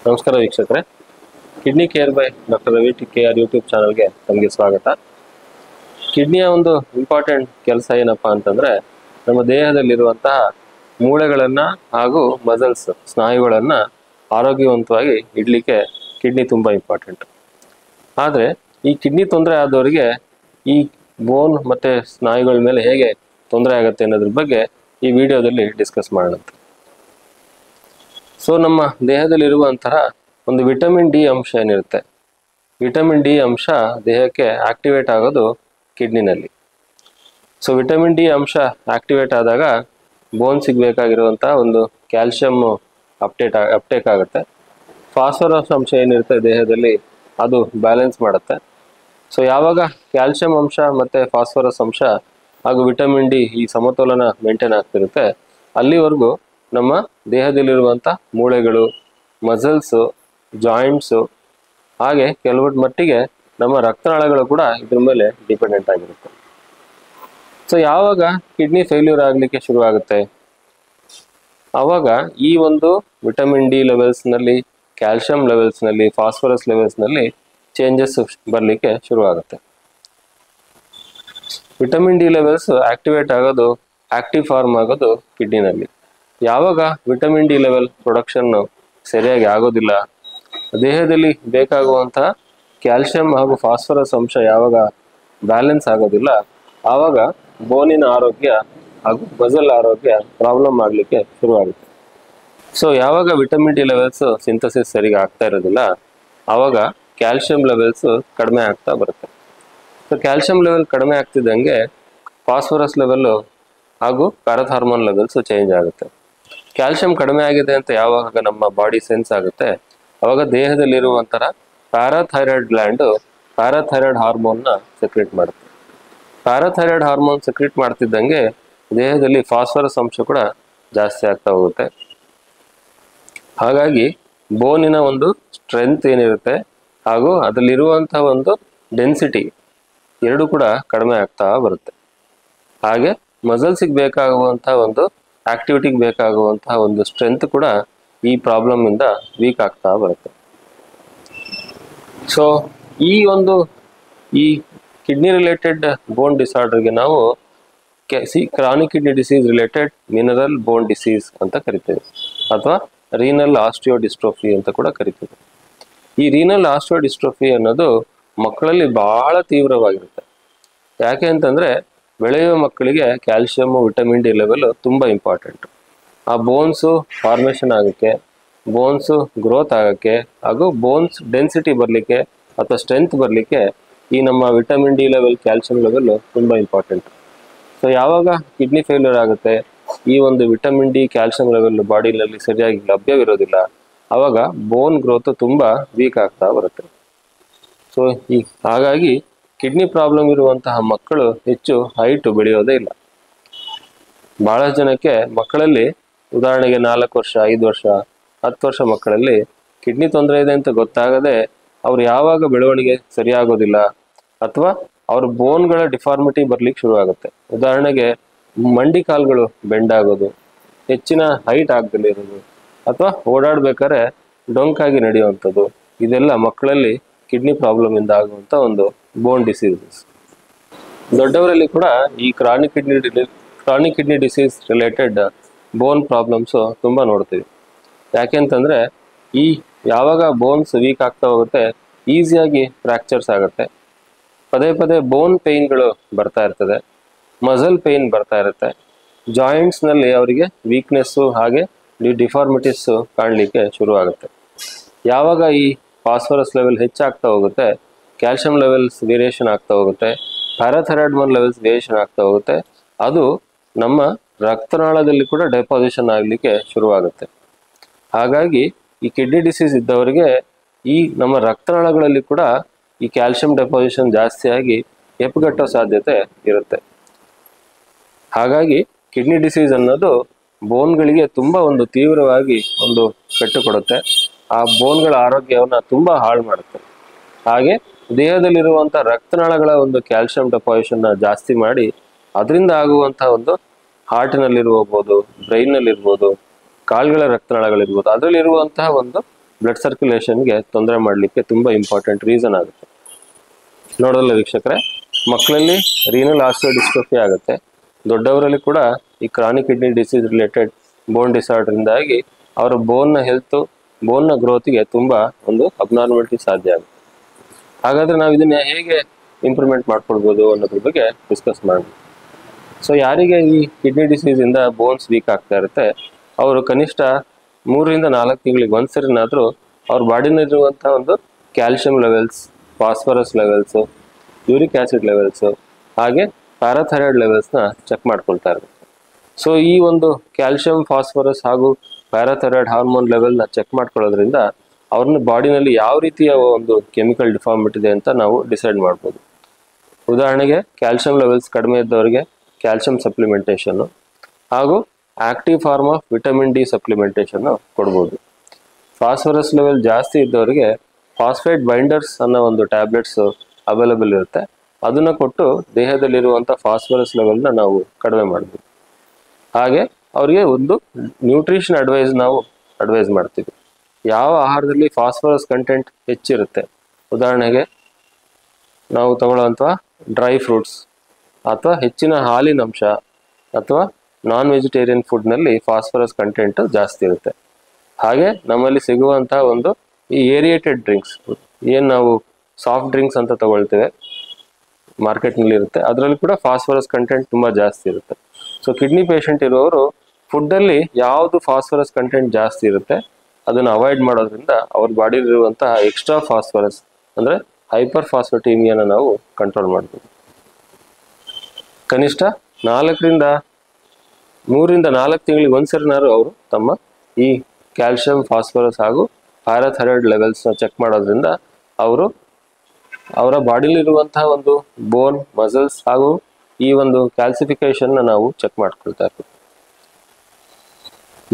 ನಮಸ್ಕಾರ ವೀಕ್ಷಕರೇ, kidney care by doctor Ravi T K R YouTube ಚಾನಲ್ಗೆ ತಮಗೆ ಸ್ವಾಗತ. ಕಿಡ್ನಿಯ ಒಂದು ಇಂಪಾರ್ಟೆಂಟ್ ಕೆಲಸ ಏನಪ್ಪಾ ಅಂತಂದ್ರೆ, ನಮ್ಮ ದೇಹದಲ್ಲಿರುವಂತಹ ಮೂಳೆಗಳನ್ನು ಹಾಗೂ ಮಸಲ್ಸ್ ಸ್ನಾಯುಗಳನ್ನು ಆರೋಗ್ಯವಂತವಾಗಿ ಇಡಲಿಕ್ಕೆ ಕಿಡ್ನಿ ತುಂಬ ಇಂಪಾರ್ಟೆಂಟ್. ಆದರೆ ಈ ಕಿಡ್ನಿ ತೊಂದರೆ ಆದವರಿಗೆ ಈ ಬೋನ್ ಮತ್ತು ಸ್ನಾಯುಗಳ ಮೇಲೆ ಹೇಗೆ ತೊಂದರೆ ಆಗುತ್ತೆ ಅನ್ನೋದ್ರ ಬಗ್ಗೆ ಈ ವಿಡಿಯೋದಲ್ಲಿ ಡಿಸ್ಕಸ್ ಮಾಡೋಣ. ಸೊ ನಮ್ಮ ದೇಹದಲ್ಲಿರುವಂತಹ ಒಂದು ವಿಟಮಿನ್ ಡಿ ಅಂಶ ಏನಿರುತ್ತೆ, ವಿಟಮಿನ್ ಡಿ ಅಂಶ ದೇಹಕ್ಕೆ ಆಕ್ಟಿವೇಟ್ ಆಗೋದು ಕಿಡ್ನಿನಲ್ಲಿ. ಸೊ ವಿಟಮಿನ್ ಡಿ ಅಂಶ ಆಕ್ಟಿವೇಟ್ ಆದಾಗ ಬೋನ್ ಸಿಗಬೇಕಾಗಿರುವಂತಹ ಒಂದು ಕ್ಯಾಲ್ಶಿಯಮ್ ಅಪ್ಟೇಕ್ ಆಗುತ್ತೆ. ಫಾಸ್ಫರಸ್ ಅಂಶ ಏನಿರುತ್ತೆ ದೇಹದಲ್ಲಿ ಅದು ಬ್ಯಾಲೆನ್ಸ್ ಮಾಡುತ್ತೆ. ಸೊ ಯಾವಾಗ ಕ್ಯಾಲ್ಶಿಯಂ ಅಂಶ ಮತ್ತು ಫಾಸ್ಫರಸ್ ಅಂಶ ಹಾಗೂ ವಿಟಮಿನ್ ಡಿ ಈ ಸಮತೋಲನ ಮೇಂಟೈನ್ ಆಗ್ತಿರುತ್ತೆ, ಅಲ್ಲಿವರೆಗೂ ನಮ್ಮ ದೇಹದಲ್ಲಿರುವಂಥ ಮೂಳೆಗಳು, ಮಸಲ್ಸು, ಜಾಯಿಂಟ್ಸು ಹಾಗೆ ಕೆಲವು ಮಟ್ಟಿಗೆ ನಮ್ಮ ರಕ್ತನಾಳಗಳು ಕೂಡ ಇದ್ರ ಮೇಲೆ ಡಿಪೆಂಡೆಂಟ್ ಆಗಿರುತ್ತೆ. ಸೊ ಯಾವಾಗ ಕಿಡ್ನಿ ಫೇಲ್ಯೂರ್ ಆಗಲಿಕ್ಕೆ ಶುರುವಾಗುತ್ತೆ, ಆವಾಗ ಈ ಒಂದು ವಿಟಮಿನ್ ಡಿ ಲೆವೆಲ್ಸ್ನಲ್ಲಿ, ಕ್ಯಾಲ್ಶಿಯಂ ಲೆವೆಲ್ಸ್ನಲ್ಲಿ, ಫಾಸ್ಫರಸ್ ಲೆವೆಲ್ಸ್ನಲ್ಲಿ ಚೇಂಜಸ್ ಬರಲಿಕ್ಕೆ ಶುರುವಾಗುತ್ತೆ. ವಿಟಮಿನ್ ಡಿ ಲೆವೆಲ್ಸ್ ಆಕ್ಟಿವೇಟ್ ಆಗೋದು, ಆಕ್ಟಿವ್ ಫಾರ್ಮ್ ಆಗೋದು ಕಿಡ್ನಿನಲ್ಲಿ. ಯಾವಾಗ ವಿಟಮಿನ್ ಡಿ ಲೆವೆಲ್ ಪ್ರೊಡಕ್ಷನ್ ಸರಿಯಾಗಿ ಆಗೋದಿಲ್ಲ, ದೇಹದಲ್ಲಿ ಬೇಕಾಗುವಂತಹ ಕ್ಯಾಲ್ಶಿಯಂ ಹಾಗೂ ಫಾಸ್ಫರಸ್ ಅಂಶ ಯಾವಾಗ ಬ್ಯಾಲೆನ್ಸ್ ಆಗೋದಿಲ್ಲ, ಆವಾಗ ಬೋನಿನ ಆರೋಗ್ಯ ಹಾಗೂ ಮಸಲ್ ಆರೋಗ್ಯ ಪ್ರಾಬ್ಲಮ್ ಆಗಲಿಕ್ಕೆ ಶುರುವಾಗುತ್ತೆ. ಸೊ ಯಾವಾಗ ವಿಟಮಿನ್ ಡಿ ಲೆವೆಲ್ಸ್ ಸಿಂಥಸಿಸ್ ಸರಿಗೆ ಆಗ್ತಾ ಇರೋದಿಲ್ಲ, ಆವಾಗ ಕ್ಯಾಲ್ಶಿಯಂ ಲೆವೆಲ್ಸ್ ಕಡಿಮೆ ಆಗ್ತಾ ಬರುತ್ತೆ. ಸೊ ಕ್ಯಾಲ್ಶಿಯಂ ಲೆವೆಲ್ ಕಡಿಮೆ ಆಗ್ತಿದ್ದಂಗೆ ಫಾಸ್ಫರಸ್ ಲೆವೆಲ್ಲು ಹಾಗೂ ಪ್ಯಾರಾಥಾರ್ಮೋನ್ ಲೆವೆಲ್ಸ್ ಚೇಂಜ್ ಆಗುತ್ತೆ. ಕ್ಯಾಲ್ಶಿಯಂ ಕಡಿಮೆ ಆಗಿದೆ ಅಂತ ಯಾವಾಗ ನಮ್ಮ ಬಾಡಿ ಸೆನ್ಸ್ ಆಗುತ್ತೆ, ಅವಾಗ ದೇಹದಲ್ಲಿರುವಂತಹ ಪ್ಯಾರಾಥೈರಾಯ್ಡ್ ಗ್ಲ್ಯಾಂಡು ಪ್ಯಾರಾಥೈರಾಯ್ಡ್ ಹಾರ್ಮೋನ್ನ ಸೆಕ್ರೆಟ್ ಮಾಡುತ್ತೆ. ಪ್ಯಾರಾಥೈರಾಯ್ಡ್ ಹಾರ್ಮೋನ್ ಸೆಕ್ರೆಟ್ ಮಾಡ್ತಿದ್ದಂಗೆ ದೇಹದಲ್ಲಿ ಫಾಸ್ಫರಸ್ ಅಂಶ ಕೂಡ ಜಾಸ್ತಿ ಆಗ್ತಾ ಹೋಗುತ್ತೆ. ಹಾಗಾಗಿ ಬೋನಿನ ಒಂದು ಸ್ಟ್ರೆಂತ್ ಏನಿರುತ್ತೆ ಹಾಗೂ ಅದರಲ್ಲಿರುವಂತಹ ಒಂದು ಡೆನ್ಸಿಟಿ ಎರಡೂ ಕೂಡ ಕಡಿಮೆ ಆಗ್ತಾ ಬರುತ್ತೆ. ಹಾಗೆ ಮಸಲ್ಸಿಗೆ ಬೇಕಾಗುವಂತಹ ಒಂದು ಆಕ್ಟಿವಿಟಿಗೆ ಬೇಕಾಗುವಂತಹ ಒಂದು ಸ್ಟ್ರೆಂತ್ ಕೂಡ ಈ ಪ್ರಾಬ್ಲಮ್ ಇಂದ ವೀಕ್ ಆಗ್ತಾ ಬರುತ್ತೆ. ಸೊ ಈ ಕಿಡ್ನಿ ರಿಲೇಟೆಡ್ ಬೋನ್ ಡಿಸಾರ್ಡರ್ಗೆ ನಾವು chronic kidney disease related mineral bone disease ಅಂತ ಕರಿತೇವೆ, ಅಥವಾ ರೀನಲ್ ಆಸ್ಟಿಯೋಡಿಸ್ಟ್ರೋಫಿ ಅಂತ ಕೂಡ ಕರಿತೇವೆ. ಈ ರೀನಲ್ ಆಸ್ಟಿಯೋಡಿಸ್ಟ್ರೋಫಿ ಅನ್ನೋದು ಮಕ್ಕಳಲ್ಲಿ ಬಹಳ ತೀವ್ರವಾಗಿರುತ್ತೆ. ಯಾಕೆ ಅಂತಂದ್ರೆ, ಬೆಳೆಯುವ ಮಕ್ಕಳಿಗೆ ಕ್ಯಾಲ್ಶಿಯಮ್, ವಿಟಮಿನ್ ಡಿ ಲೆವೆಲ್ ತುಂಬ ಇಂಪಾರ್ಟೆಂಟ್. ಆ ಬೋನ್ಸು ಫಾರ್ಮೇಷನ್ ಆಗೋಕ್ಕೆ, ಬೋನ್ಸು ಗ್ರೋತ್ ಆಗೋಕ್ಕೆ ಹಾಗೂ ಬೋನ್ಸ್ ಡೆನ್ಸಿಟಿ ಬರಲಿಕ್ಕೆ ಅಥವಾ ಸ್ಟ್ರೆಂತ್ ಬರಲಿಕ್ಕೆ ಈ ನಮ್ಮ vitamin D level, calcium level ತುಂಬ ಇಂಪಾರ್ಟೆಂಟ್. ಸೊ ಯಾವಾಗ ಕಿಡ್ನಿ ಫೇಲ್ಯೂರ್ ಆಗುತ್ತೆ, ಈ ಒಂದು ವಿಟಮಿನ್ ಡಿ, ಕ್ಯಾಲ್ಶಿಯಂ ಲೆವೆಲ್ ಬಾಡಿನಲ್ಲಿ ಸರಿಯಾಗಿ ಲಭ್ಯವಿರೋದಿಲ್ಲ, ಆವಾಗ ಬೋನ್ ಗ್ರೋತ್ ತುಂಬ ವೀಕ್ ಆಗ್ತಾ ಬರುತ್ತೆ. ಸೊ ಹಾಗಾಗಿ ಕಿಡ್ನಿ ಪ್ರಾಬ್ಲಮ್ ಇರುವಂತಹ ಮಕ್ಕಳು ಹೆಚ್ಚು ಹೈಟ್ ಬೆಳೆಯೋದೇ ಇಲ್ಲ. ಬಹಳ ಜನಕ್ಕೆ ಮಕ್ಕಳಲ್ಲಿ, ಉದಾಹರಣೆಗೆ 4 ವರ್ಷ, 5 ವರ್ಷ, 10 ವರ್ಷ ಮಕ್ಕಳಲ್ಲಿ ಕಿಡ್ನಿ ತೊಂದರೆ ಇದೆ ಅಂತ ಗೊತ್ತಾಗದೆ ಅವ್ರು ಯಾವಾಗ ಬೆಳವಣಿಗೆ ಸರಿಯಾಗೋದಿಲ್ಲ ಅಥವಾ ಅವ್ರ ಬೋನ್ಗಳ ಡಿಫಾರ್ಮಿಟಿ ಬರ್ಲಿಕ್ಕೆ ಶುರುವಾಗುತ್ತೆ. ಉದಾಹರಣೆಗೆ ಮಂಡಿ ಕಾಲುಗಳು ಬೆಂಡ್ ಆಗೋದು, ಹೆಚ್ಚಿನ ಹೈಟ್ ಆಗದಲ್ಲಿರೋದು, ಅಥವಾ ಓಡಾಡ್ಬೇಕಾದ್ರೆ ಡೊಂಕಾಗಿ ನಡೆಯುವಂಥದ್ದು, ಇದೆಲ್ಲ ಮಕ್ಕಳಲ್ಲಿ ಕಿಡ್ನಿ ಪ್ರಾಬ್ಲಮ್ ಇಂದ ಆಗುವಂಥ ಒಂದು ಬೋನ್ ಡಿಸೀಸಸ್. ದೊಡ್ಡವರಲ್ಲಿ ಕೂಡ ಈ ಕ್ರಾನಿಕ್ ಕಿಡ್ನಿ ಡಿಸೀಸ್ ರಿಲೇಟೆಡ್ ಬೋನ್ ಪ್ರಾಬ್ಲಮ್ಸು ತುಂಬ ನೋಡ್ತೀವಿ. ಯಾಕೆಂತಂದರೆ, ಯಾವಾಗ ಬೋನ್ಸ್ ವೀಕ್ ಆಗ್ತಾ ಹೋಗುತ್ತೆ, ಈಸಿಯಾಗಿ ಫ್ರ್ಯಾಕ್ಚರ್ಸ್ ಆಗುತ್ತೆ, ಪದೇ ಪದೇ ಬೋನ್ ಪೇಯ್ನ್ಗಳು ಬರ್ತಾ ಇರ್ತದೆ, ಮಸಲ್ ಪೇಯ್ನ್ ಬರ್ತಾ ಇರುತ್ತೆ, ಜಾಯಿಂಟ್ಸ್ನಲ್ಲಿ ಅವರಿಗೆ ವೀಕ್ನೆಸ್ಸು ಹಾಗೆ ಡಿಫಾರ್ಮಿಟೀಸು ಕಾಣಲಿಕ್ಕೆ ಶುರುವಾಗುತ್ತೆ. ಯಾವಾಗ ಈ ಫಾಸ್ಫರಸ್ ಲೆವೆಲ್ ಹೆಚ್ಚಾಗ್ತಾ ಹೋಗುತ್ತೆ, ಕ್ಯಾಲ್ಶಿಯಂ ಲೆವೆಲ್ಸ್ ವೇರಿಯೇಷನ್ ಆಗ್ತಾ ಹೋಗುತ್ತೆ, ಪ್ಯಾರಾಥೈರಾಯ್ಡ್ ಲೆವೆಲ್ಸ್ ವೇರಿಯೇಷನ್ ಆಗ್ತಾ ಹೋಗುತ್ತೆ, ಅದು ನಮ್ಮ ರಕ್ತನಾಳದಲ್ಲಿ ಕೂಡ ಡೆಪಾಸಿಷನ್ ಆಗಲಿಕ್ಕೆ ಶುರುವಾಗುತ್ತೆ. ಹಾಗಾಗಿ ಈ ಕಿಡ್ನಿ ಡಿಸೀಸ್ ಇದ್ದವರಿಗೆ ಈ ನಮ್ಮ ರಕ್ತನಾಳಗಳಲ್ಲಿ ಕೂಡ ಈ ಕ್ಯಾಲ್ಶಿಯಂ ಡೆಪಾಸಿಷನ್ ಜಾಸ್ತಿಯಾಗಿ ಹೆಪ್ಪುಗಟ್ಟೋ ಸಾಧ್ಯತೆ ಇರುತ್ತೆ. ಹಾಗಾಗಿ ಕಿಡ್ನಿ ಡಿಸೀಸ್ ಅನ್ನೋದು ಬೋನ್ಗಳಿಗೆ ತುಂಬ ಒಂದು ತೀವ್ರವಾಗಿ ಒಂದು ಪೆಟ್ಟು ಕೊಡುತ್ತೆ. ಆ ಬೋನ್ಗಳ ಆರೋಗ್ಯವನ್ನು ತುಂಬ ಹಾಳು ಮಾಡುತ್ತೆ. ಹಾಗೆ ದೇಹದಲ್ಲಿರುವಂಥ ರಕ್ತನಾಳಗಳ ಒಂದು ಕ್ಯಾಲ್ಶಿಯಂ ಡೆಪಾಸಿಷನ್ನ ಜಾಸ್ತಿ ಮಾಡಿ ಅದರಿಂದ ಆಗುವಂಥ ಒಂದು ಹಾರ್ಟಿನಲ್ಲಿರ್ಬೋದು, ಬ್ರೈನ್ನಲ್ಲಿರ್ಬೋದು, ಕಾಲುಗಳ ರಕ್ತನಾಳಗಳಿರ್ಬೋದು, ಅದರಲ್ಲಿರುವಂತಹ ಒಂದು ಬ್ಲಡ್ ಸರ್ಕ್ಯುಲೇಷನ್ಗೆ ತೊಂದರೆ ಮಾಡಲಿಕ್ಕೆ ತುಂಬ ಇಂಪಾರ್ಟೆಂಟ್ ರೀಸನ್ ಆಗುತ್ತೆ. ನೋಡೋಲ್ಲ ವೀಕ್ಷಕರೇ, ಮಕ್ಕಳಲ್ಲಿ ರೀನಲ್ ಆಸ್ಟಿಯೋಡಿಸ್ಟ್ರೋಫಿ ಆಗುತ್ತೆ. ದೊಡ್ಡವರಲ್ಲಿ ಕೂಡ ಈ ಕ್ರಾನಿಕ್ ಕಿಡ್ನಿ ಡಿಸೀಸ್ ರಿಲೇಟೆಡ್ ಬೋನ್ ಡಿಸಾರ್ಡರಿಂದಾಗಿ ಅವರ ಬೋನ್ನ ಹೆಲ್ತು, ಬೋನ್ನ ಗ್ರೋತಿಗೆ ತುಂಬ ಒಂದು ಅಬ್ನಾರ್ಮಲಿಟಿ ಸಾಧ್ಯ ಆಗುತ್ತೆ. ಹಾಗಾದರೆ ನಾವು ಇದನ್ನ ಹೇಗೆ ಇಂಪ್ರೂವ್ಮೆಂಟ್ ಮಾಡ್ಕೊಳ್ಬೋದು ಅನ್ನೋದ್ರ ಬಗ್ಗೆ ಡಿಸ್ಕಸ್ ಮಾಡೋಣ. ಸೊ ಯಾರಿಗೆ ಈ ಕಿಡ್ನಿ ಡಿಸೀಸಿಂದ ಬೋನ್ಸ್ ವೀಕ್ ಆಗ್ತಾ ಇರುತ್ತೆ, ಅವರು ಕನಿಷ್ಠ 3 ರಿಂದ 4 ತಿಂಗಳಿಗೆ ಒಂದ್ಸರಿನಾದರೂ ಅವ್ರ ಬಾಡಿನಲ್ಲಿರುವಂಥ ಒಂದು calcium levels, phosphorus levels, uric acid levels, ಹಾಗೆ ಪ್ಯಾರಾಥೈರಾಯ್ಡ್ ಲೆವೆಲ್ಸ್ನ ಚೆಕ್ ಮಾಡ್ಕೊಳ್ತಾ ಇರುತ್ತೆ. ಸೊ ಈ ಒಂದು ಕ್ಯಾಲ್ಶಿಯಂ, ಫಾಸ್ಫರಸ್ ಹಾಗೂ ಪ್ಯಾರಾಥೈರಾಯ್ಡ್ ಹಾರ್ಮೋನ್ ಲೆವೆಲ್ನ ಚೆಕ್ ಮಾಡ್ಕೊಳ್ಳೋದ್ರಿಂದ ಅವ್ರನ್ನ ಬಾಡಿನಲ್ಲಿ ಯಾವ ರೀತಿಯ ಒಂದು ಕೆಮಿಕಲ್ ಡಿಫಾರ್ಮಿಟಿ ಇದೆ ಅಂತ ನಾವು ಡಿಸೈಡ್ ಮಾಡ್ಬೋದು. ಉದಾಹರಣೆಗೆ ಕ್ಯಾಲ್ಶಿಯಂ ಲೆವೆಲ್ಸ್ ಕಡಿಮೆ ಇದ್ದವರಿಗೆ ಕ್ಯಾಲ್ಶಿಯಂ ಸಪ್ಲಿಮೆಂಟೇಷನ್ನು ಹಾಗೂ active form of vitamin D ಸಪ್ಲಿಮೆಂಟೇಷನ್ನು ಕೊಡ್ಬೋದು. ಫಾಸ್ಫರಸ್ ಲೆವೆಲ್ ಜಾಸ್ತಿ ಇದ್ದವರಿಗೆ ಫಾಸ್ಫೇಟ್ ಬೈಂಡರ್ಸ್ ಅನ್ನೋ ಒಂದು ಟ್ಯಾಬ್ಲೆಟ್ಸು ಅವೈಲೇಬಲ್ ಇರುತ್ತೆ. ಅದನ್ನು ಕೊಟ್ಟು ದೇಹದಲ್ಲಿರುವಂಥ ಫಾಸ್ಫರಸ್ ಲೆವೆಲ್ನ ನಾವು ಕಡಿಮೆ ಮಾಡ್ಬೋದು. ಹಾಗೆ ಅವರಿಗೆ ಒಂದು ನ್ಯೂಟ್ರಿಷನ್ ನಾವು ಅಡ್ವೈಸ್ ಮಾಡ್ತೀವಿ. ಯಾವ ಆಹಾರದಲ್ಲಿ ಫಾಸ್ಫರಸ್ ಕಂಟೆಂಟ್ ಹೆಚ್ಚಿರುತ್ತೆ, ಉದಾಹರಣೆಗೆ ನಾವು ತಗೊಳ್ಳುವಂಥ ಡ್ರೈ ಫ್ರೂಟ್ಸ್ ಅಥವಾ ಹೆಚ್ಚಿನ ಹಾಲಿನ ಅಂಶ ಅಥವಾ ನಾನ್ ವೆಜಿಟೇರಿಯನ್ ಫುಡ್ನಲ್ಲಿ ಫಾಸ್ಫರಸ್ ಕಂಟೆಂಟ್ ಜಾಸ್ತಿ ಇರುತ್ತೆ. ಹಾಗೆ ನಮ್ಮಲ್ಲಿ ಸಿಗುವಂಥ ಒಂದು ಈ ಏರಿಯೇಟೆಡ್ ಡ್ರಿಂಕ್ಸ್, ಏನು ನಾವು ಸಾಫ್ಟ್ ಡ್ರಿಂಕ್ಸ್ ಅಂತ ತಗೊಳ್ತೇವೆ ಮಾರ್ಕೆಟ್ನಲ್ಲಿ ಇರುತ್ತೆ, ಅದರಲ್ಲಿ ಕೂಡ ಫಾಸ್ಫರಸ್ ಕಂಟೆಂಟ್ ತುಂಬ ಜಾಸ್ತಿ ಇರುತ್ತೆ. ಸೊ ಕಿಡ್ನಿ ಪೇಷಂಟ್ ಇರೋರು ಫುಡ್ಡಲ್ಲಿ ಯಾವುದು ಫಾಸ್ಫರಸ್ ಕಂಟೆಂಟ್ ಜಾಸ್ತಿ ಇರುತ್ತೆ ಅದನ್ನು ಅವಾಯ್ಡ್ ಮಾಡೋದ್ರಿಂದ ಅವ್ರ ಬಾಡಿಲಿರುವಂತಹ ಎಕ್ಸ್ಟ್ರಾ ಫಾಸ್ಫರಸ್ ಅಂದರೆ ಹೈಪರ್ ಫಾಸ್ಫಟೀಮಿಯಾನ ನಾವು ಕಂಟ್ರೋಲ್ ಮಾಡ್ತೀವಿ. ಕನಿಷ್ಠ 3 ರಿಂದ 4 ತಿಂಗಳಿಗೆ ಒಂದ್ಸರಿನಾರು ಅವರು ತಮ್ಮ ಈ ಕ್ಯಾಲ್ಶಿಯಂ, ಫಾಸ್ಫರಸ್ ಹಾಗೂ ಪ್ಯಾರಾಥೈರಾಯ್ಡ್ ಲೆವೆಲ್ಸ್ನ ಚೆಕ್ ಮಾಡೋದ್ರಿಂದ ಅವರು ಅವರ ಬಾಡಿಲಿರುವಂತಹ ಒಂದು ಬೋನ್, ಮಸಲ್ಸ್ ಹಾಗೂ ಈ ಒಂದು ಕ್ಯಾಲ್ಸಿಫಿಕೇಶನ್ನ ನಾವು ಚೆಕ್ ಮಾಡ್ಕೊಳ್ತಾ ಇರ್ತೀವಿ.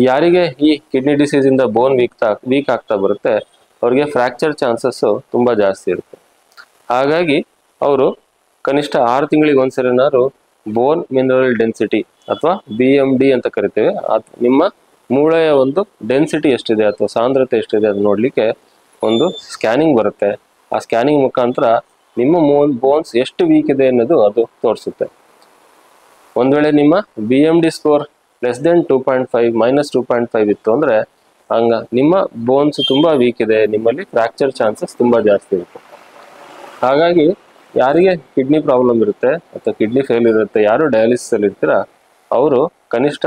ಯಾರಿಗೆ ಈ ಕಿಡ್ನಿ ಡಿಸೀಸಿಂದ ಬೋನ್ ವೀಕ್ ಆಗ್ತಾ ಬರುತ್ತೆ ಅವ್ರಿಗೆ ಫ್ರ್ಯಾಕ್ಚರ್ ಚಾನ್ಸಸ್ಸು ತುಂಬ ಜಾಸ್ತಿ ಇರುತ್ತೆ. ಹಾಗಾಗಿ ಅವರು ಕನಿಷ್ಠ 6 ತಿಂಗಳಿಗೆ ಒಂದ್ಸರಿನಾರು ಬೋನ್ ಮಿನರಲ್ ಡೆನ್ಸಿಟಿ ಅಥವಾ BMD ಅಂತ ಕರಿತೇವೆ, ನಿಮ್ಮ ಮೂಳೆಯ ಒಂದು ಡೆನ್ಸಿಟಿ ಎಷ್ಟಿದೆ ಅಥವಾ ಸಾಂದ್ರತೆ ಎಷ್ಟಿದೆ ಅದು ನೋಡಲಿಕ್ಕೆ ಒಂದು ಸ್ಕ್ಯಾನಿಂಗ್ ಬರುತ್ತೆ. ಆ ಸ್ಕ್ಯಾನಿಂಗ್ ಮುಖಾಂತರ ನಿಮ್ಮ ಬೋನ್ಸ್ ಎಷ್ಟು ವೀಕ್ ಇದೆ ಅನ್ನೋದು ಅದು ತೋರಿಸುತ್ತೆ. ಒಂದು ವೇಳೆ ನಿಮ್ಮ BMD ಸ್ಕೋರ್ ಲೆಸ್ ದೆನ್ 2.5 -2.5 ಇತ್ತು ಅಂದರೆ ನಿಮ್ಮ ಬೋನ್ಸ್ ತುಂಬ ವೀಕ್ ಇದೆ, ನಿಮ್ಮಲ್ಲಿ ಫ್ರ್ಯಾಕ್ಚರ್ ಚಾನ್ಸಸ್ ತುಂಬ ಜಾಸ್ತಿ ಇರುತ್ತೆ. ಹಾಗಾಗಿ ಯಾರಿಗೆ ಕಿಡ್ನಿ ಪ್ರಾಬ್ಲಮ್ ಇರುತ್ತೆ ಅಥವಾ ಕಿಡ್ನಿ ಫೇಲ್ಯೂರ್ ಇರುತ್ತೆ, ಯಾರು ಡಯಾಲಿಸಿಸ್ ಅಲ್ಲಿ ಇರ್ತೀರ ಅವರು ಕನಿಷ್ಠ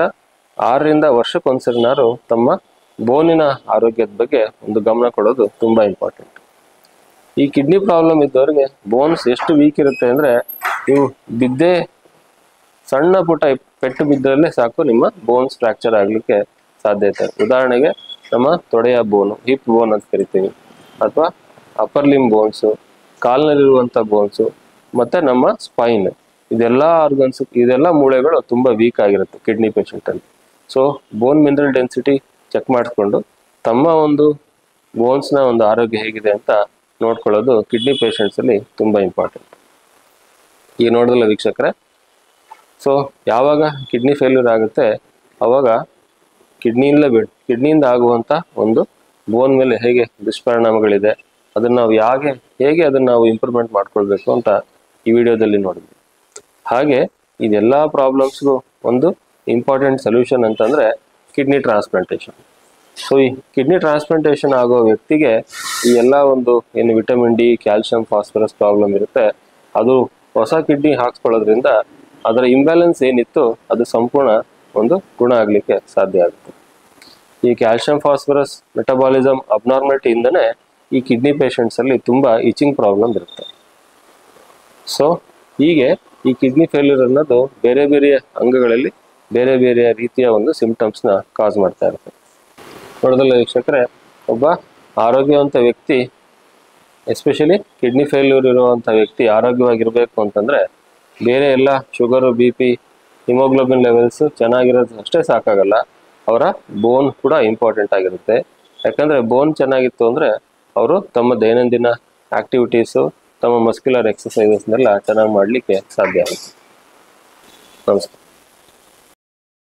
6 ರಿಂದ ವರ್ಷಕ್ಕೊಂದ್ಸರಿನಾರು ತಮ್ಮ ಬೋನಿನ ಆರೋಗ್ಯದ ಬಗ್ಗೆ ಒಂದು ಗಮನ ಕೊಡೋದು ತುಂಬ ಇಂಪಾರ್ಟೆಂಟ್. ಈ ಕಿಡ್ನಿ ಪ್ರಾಬ್ಲಮ್ ಇದ್ದವರಿಗೆ ಬೋನ್ಸ್ ಎಷ್ಟು ವೀಕ್ ಇರುತ್ತೆ ಅಂದರೆ ನೀವು ಬಿದ್ದೇ ಸಣ್ಣ ಪುಟ್ಟ ಪೆಟ್ಟು ಬಿದ್ದರಲ್ಲೇ ಸಾಕು ನಿಮ್ಮ ಬೋನ್ಸ್ ಫ್ರ್ಯಾಕ್ಚರ್ ಆಗಲಿಕ್ಕೆ ಸಾಧ್ಯತೆ. ಉದಾಹರಣೆಗೆ ನಮ್ಮ ತೊಡೆಯ ಬೋನು, ಹಿಪ್ ಬೋನ್ ಅಂತ ಕರಿತೀವಿ, ಅಥವಾ ಅಪ್ಪರ್ ಲಿಂಬ್ ಬೋನ್ಸು, ಕಾಲ್ನಲ್ಲಿರುವಂಥ ಬೋನ್ಸು ಮತ್ತು ನಮ್ಮ ಸ್ಪೈನ್, ಇದೆಲ್ಲ ಮೂಳೆಗಳು ತುಂಬ ವೀಕ್ ಆಗಿರುತ್ತೆ ಕಿಡ್ನಿ ಪೇಷಂಟಲ್ಲಿ. So bone mineral density check ಮಾಡಿಸ್ಕೊಂಡು ತಮ್ಮ ಒಂದು ಬೋನ್ಸ್ನ ಒಂದು ಆರೋಗ್ಯ ಹೇಗಿದೆ ಅಂತ ನೋಡ್ಕೊಳ್ಳೋದು ಕಿಡ್ನಿ ಪೇಷಂಟ್ಸಲ್ಲಿ ತುಂಬ ಇಂಪಾರ್ಟೆಂಟ್. ಈಗ ನೋಡೋದಲ್ಲ ವೀಕ್ಷಕರೇ, ಸೊ ಯಾವಾಗ ಕಿಡ್ನಿ ಫೇಲ್ಯೂರ್ ಆಗುತ್ತೆ ಆವಾಗ ಕಿಡ್ನಿಯಿಂದ ಆಗುವಂಥ ಒಂದು ಬೋನ್ ಮೇಲೆ ಹೇಗೆ ದುಷ್ಪರಿಣಾಮಗಳಿದೆ, ಅದನ್ನು ನಾವು ಹೇಗೆ ಅದನ್ನು ನಾವು ಇಂಪ್ರೂವ್ಮೆಂಟ್ ಮಾಡ್ಕೊಳ್ಬೇಕು ಅಂತ ಈ ವಿಡಿಯೋದಲ್ಲಿ ನೋಡಿದ್ವಿ. ಹಾಗೆ ಇದೆಲ್ಲ ಪ್ರಾಬ್ಲಮ್ಸ್ಗೂ ಒಂದು ಇಂಪಾರ್ಟೆಂಟ್ ಸೊಲ್ಯೂಷನ್ ಅಂತಂದರೆ ಕಿಡ್ನಿ ಟ್ರಾನ್ಸ್ಪ್ಲಾಂಟೇಷನ್. ಸೊ ಈ ಕಿಡ್ನಿ ಟ್ರಾನ್ಸ್ಪ್ಲಾಂಟೇಷನ್ ಆಗೋ ವ್ಯಕ್ತಿಗೆ ಈ ಎಲ್ಲ ಒಂದು ಏನು vitamin D, calcium, phosphorus problem ಇರುತ್ತೆ ಅದು ಹೊಸ ಕಿಡ್ನಿ ಹಾಕ್ಸ್ಕೊಳ್ಳೋದ್ರಿಂದ ಅದರ ಇಂಬ್ಯಾಲೆನ್ಸ್ ಏನಿತ್ತು ಅದು ಸಂಪೂರ್ಣ ಒಂದು ಗುಣ ಆಗಲಿಕ್ಕೆ ಸಾಧ್ಯ ಆಗುತ್ತೆ. ಈ ಕ್ಯಾಲ್ಶಿಯಂ, ಫಾಸ್ಫರಸ್ ಮೆಟಬಾಲಿಸಮ್ ಅಬ್ನಾರ್ಮಲಿಟಿಯಿಂದನೇ ಈ ಕಿಡ್ನಿ ಪೇಷಂಟ್ಸಲ್ಲಿ ತುಂಬ ಇಚಿಂಗ್ ಪ್ರಾಬ್ಲಮ್ ಇರುತ್ತೆ. ಸೊ ಹೀಗೆ ಈ ಕಿಡ್ನಿ ಫೇಲ್ಯೂರ್ ಅನ್ನೋದು ಬೇರೆ ಬೇರೆ ಅಂಗಗಳಲ್ಲಿ ಬೇರೆ ಬೇರೆ ರೀತಿಯ ಒಂದು ಸಿಂಪ್ಟಮ್ಸ್ನ ಕಾಸ್ ಮಾಡ್ತಾ ಇರುತ್ತೆ. ನೋಡೋದಲ್ಲ ವೀಕ್ಷಕರೇ, ಒಬ್ಬ ಆರೋಗ್ಯವಂತ ವ್ಯಕ್ತಿ, ಎಸ್ಪೆಷಲಿ ಕಿಡ್ನಿ ಫೇಲ್ಯೂರ್ ಇರುವಂಥ ವ್ಯಕ್ತಿ ಆರೋಗ್ಯವಾಗಿರಬೇಕು ಅಂತಂದರೆ ಬೇರೆ ಎಲ್ಲ ಶುಗರು, BP, ಹಿಮೋಗ್ಲೋಬಿನ್ ಲೆವೆಲ್ಸು ಚೆನ್ನಾಗಿರೋದು ಅಷ್ಟೇ ಸಾಕಾಗಲ್ಲ, ಅವರ ಬೋನ್ ಕೂಡ ಇಂಪಾರ್ಟೆಂಟ್ ಆಗಿರುತ್ತೆ. ಯಾಕಂದರೆ ಬೋನ್ ಚೆನ್ನಾಗಿತ್ತು ಅಂದರೆ ಅವರು ತಮ್ಮ ದೈನಂದಿನ ಆ್ಯಕ್ಟಿವಿಟೀಸು, ತಮ್ಮ ಮಸ್ಕ್ಯುಲರ್ ಎಕ್ಸಸೈಸಸ್ನೆಲ್ಲ ಚೆನ್ನಾಗಿ ಮಾಡಲಿಕ್ಕೆ ಸಾಧ್ಯ ಆಗುತ್ತೆ. ನಮಸ್ಕಾರ.